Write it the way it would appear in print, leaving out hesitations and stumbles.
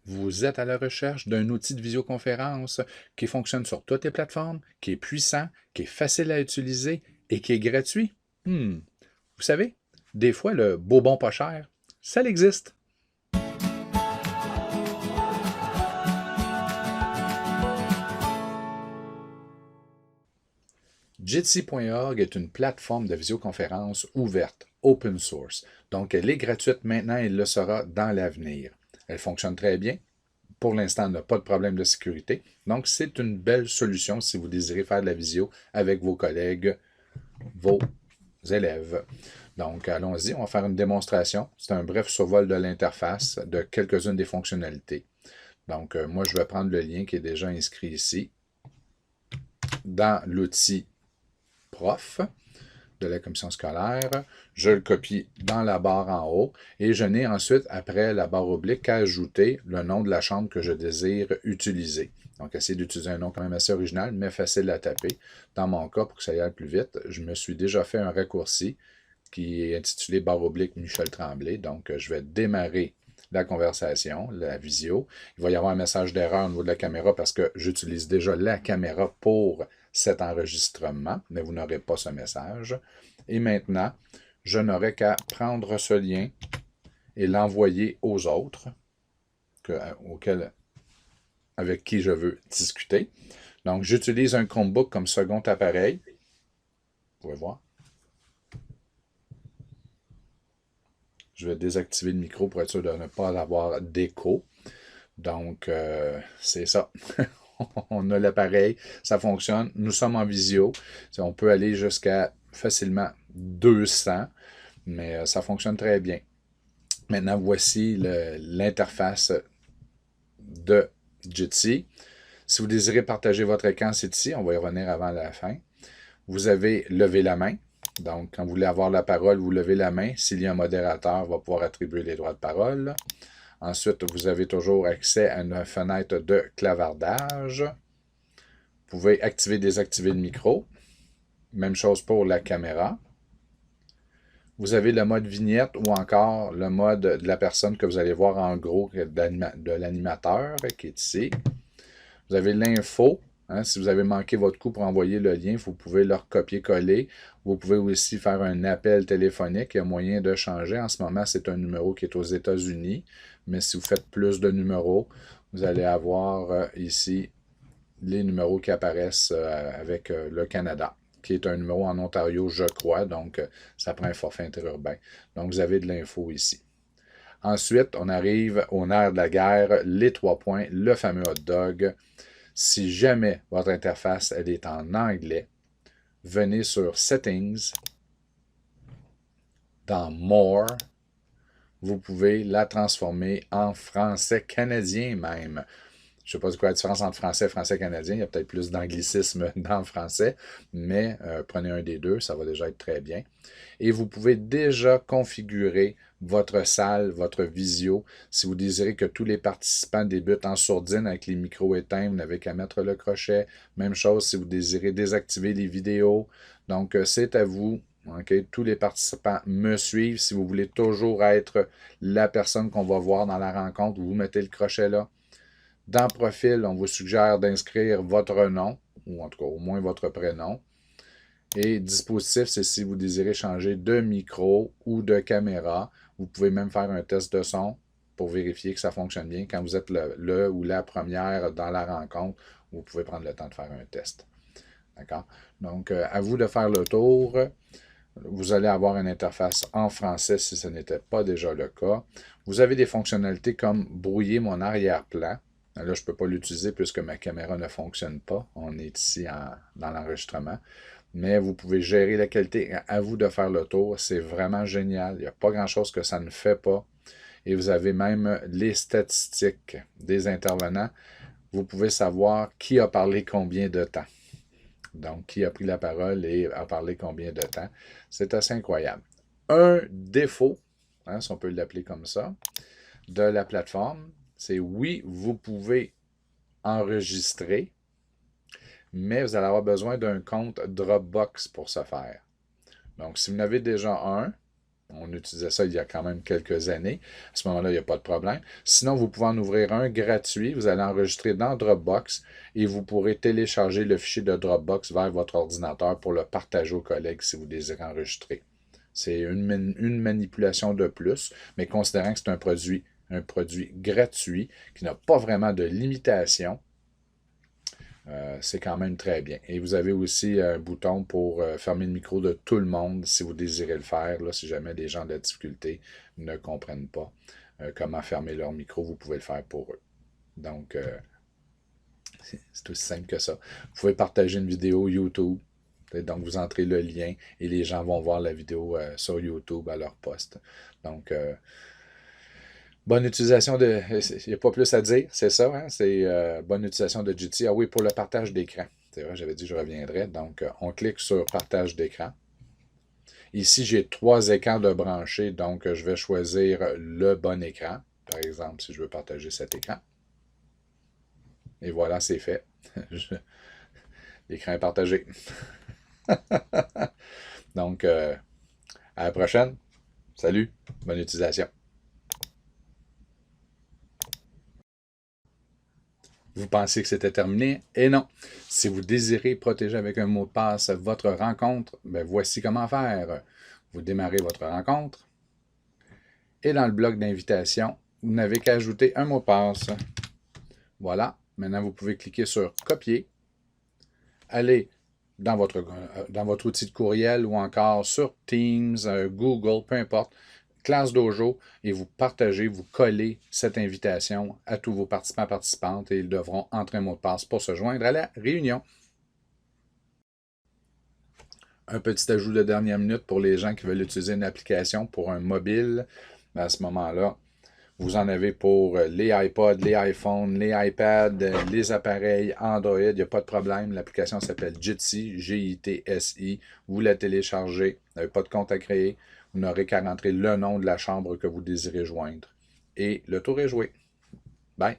Vous êtes à la recherche d'un outil de visioconférence qui fonctionne sur toutes les plateformes, qui est puissant, qui est facile à utiliser et qui est gratuit? Vous savez, des fois, le beau bon pas cher, ça existe. Jitsi.org est une plateforme de visioconférence ouverte, open source. Donc, elle est gratuite maintenant et le sera dans l'avenir. Elle fonctionne très bien. Pour l'instant, elle n'a pas de problème de sécurité. Donc, c'est une belle solution si vous désirez faire de la visio avec vos collègues, vos élèves. Donc, allons-y, on va faire une démonstration. C'est un bref survol de l'interface de quelques-unes des fonctionnalités. Donc, moi, je vais prendre le lien qui est déjà inscrit ici dans l'outil prof de la commission scolaire. Je le copie dans la barre en haut et je n'ai ensuite, après la barre oblique, qu'à ajouter le nom de la chambre que je désire utiliser. Donc, essayez d'utiliser un nom quand même assez original, mais facile à taper. Dans mon cas, pour que ça aille plus vite, je me suis déjà fait un raccourci qui est intitulé barre oblique Michel Tremblay. Donc, je vais démarrer la conversation, la visio. Il va y avoir un message d'erreur au niveau de la caméra parce que j'utilise déjà la caméra pour cet enregistrement, mais vous n'aurez pas ce message. Et maintenant, je n'aurai qu'à prendre ce lien et l'envoyer aux autres avec qui je veux discuter. Donc, j'utilise un Chromebook comme second appareil. Vous pouvez voir. Je vais désactiver le micro pour être sûr de ne pas avoir d'écho. Donc, c'est ça. On a l'appareil, ça fonctionne. Nous sommes en visio. On peut aller jusqu'à facilement 200, mais ça fonctionne très bien. Maintenant, voici l'interface de Jitsi. Si vous désirez partager votre écran, c'est ici. On va y revenir avant la fin. Vous avez levé la main. Donc, quand vous voulez avoir la parole, vous levez la main. S'il y a un modérateur, il va pouvoir attribuer les droits de parole. Ensuite, vous avez toujours accès à une fenêtre de clavardage. Vous pouvez activer et désactiver le micro. Même chose pour la caméra. Vous avez le mode vignette ou encore le mode de la personne que vous allez voir en gros de l'animateur qui est ici. Vous avez l'info. Si vous avez manqué votre coup pour envoyer le lien, vous pouvez le recopier-coller. Vous pouvez aussi faire un appel téléphonique. Il y a moyen de changer. En ce moment, c'est un numéro qui est aux États-Unis. Mais si vous faites plus de numéros, vous allez avoir ici les numéros qui apparaissent avec le Canada, qui est un numéro en Ontario, je crois. Donc, ça prend un forfait interurbain. Donc, vous avez de l'info ici. Ensuite, on arrive au nerf de la guerre, les 3 points, le fameux hot dog. Si jamais votre interface elle est en anglais, venez sur Settings, dans More, vous pouvez la transformer en français canadien même. Je ne sais pas c'est quoi la différence entre français et français canadien. Il y a peut-être plus d'anglicisme dans le français, mais prenez un des deux, ça va déjà être très bien. Et vous pouvez déjà configurer votre salle, votre visio. Si vous désirez que tous les participants débutent en sourdine avec les micros éteints, vous n'avez qu'à mettre le crochet. Même chose si vous désirez désactiver les vidéos. Donc, c'est à vous. Okay? Tous les participants me suivent. Si vous voulez toujours être la personne qu'on va voir dans la rencontre, vous mettez le crochet là. Dans Profil, on vous suggère d'inscrire votre nom, ou en tout cas au moins votre prénom. Et dispositif, c'est si vous désirez changer de micro ou de caméra. Vous pouvez même faire un test de son pour vérifier que ça fonctionne bien. Quand vous êtes le ou la première dans la rencontre, vous pouvez prendre le temps de faire un test. D'accord? Donc, à vous de faire le tour. Vous allez avoir une interface en français si ce n'était pas déjà le cas. Vous avez des fonctionnalités comme brouiller mon arrière-plan. Là, je ne peux pas l'utiliser puisque ma caméra ne fonctionne pas. On est ici dans l'enregistrement. Mais vous pouvez gérer la qualité. À vous de faire le tour. C'est vraiment génial. Il n'y a pas grand-chose que ça ne fait pas. Et vous avez même les statistiques des intervenants. Vous pouvez savoir qui a parlé combien de temps. Donc, qui a pris la parole et a parlé combien de temps. C'est assez incroyable. Un défaut, si on peut l'appeler comme ça, de la plateforme, c'est oui, vous pouvez enregistrer, mais vous allez avoir besoin d'un compte Dropbox pour ce faire. Donc, si vous en avez déjà un, On utilisait ça il y a quand même quelques années. À ce moment-là, il n'y a pas de problème. Sinon, vous pouvez en ouvrir un gratuit. Vous allez enregistrer dans Dropbox et vous pourrez télécharger le fichier de Dropbox vers votre ordinateur pour le partager aux collègues si vous désirez enregistrer. C'est une manipulation de plus, mais considérant que c'est un produit gratuit qui n'a pas vraiment de limitation, c'est quand même très bien. Et vous avez aussi un bouton pour fermer le micro de tout le monde si vous désirez le faire. Là, si jamais des gens de la difficulté ne comprennent pas comment fermer leur micro, vous pouvez le faire pour eux. Donc, c'est aussi simple que ça. Vous pouvez partager une vidéo YouTube. Donc, vous entrez le lien et les gens vont voir la vidéo sur YouTube à leur poste. Donc, bonne utilisation de. Il n'y a pas plus à dire, c'est ça, hein? C'est bonne utilisation de Jitsi. Ah oui, pour le partage d'écran. C'est vrai, j'avais dit que je reviendrais. Donc, on clique sur partage d'écran. Ici, j'ai 3 écrans de branchés, donc je vais choisir le bon écran. Par exemple, si je veux partager cet écran. Et voilà, c'est fait. L'écran est partagé. Donc, à la prochaine. Salut, bonne utilisation. Vous pensiez que c'était terminé? Et non. Si vous désirez protéger avec un mot de passe votre rencontre, ben voici comment faire. Vous démarrez votre rencontre et dans le bloc d'invitation, vous n'avez qu'à ajouter un mot de passe. Voilà. Maintenant, vous pouvez cliquer sur Copier, aller dans votre outil de courriel ou encore sur Teams, Google, peu importe, Classe Dojo, et vous partagez, vous collez cette invitation à tous vos participants participantes et ils devront entrer un mot de passe pour se joindre à la réunion. Un petit ajout de dernière minute pour les gens qui veulent utiliser une application pour un mobile. À ce moment-là, vous en avez pour les iPods, les iPhones, les iPads, les appareils Android. Il n'y a pas de problème. L'application s'appelle Jitsi, Jitsi. Vous la téléchargez. Vous n'avez pas de compte à créer. Vous n'aurez qu'à rentrer le nom de la chambre que vous désirez joindre. Et le tour est joué. Bye.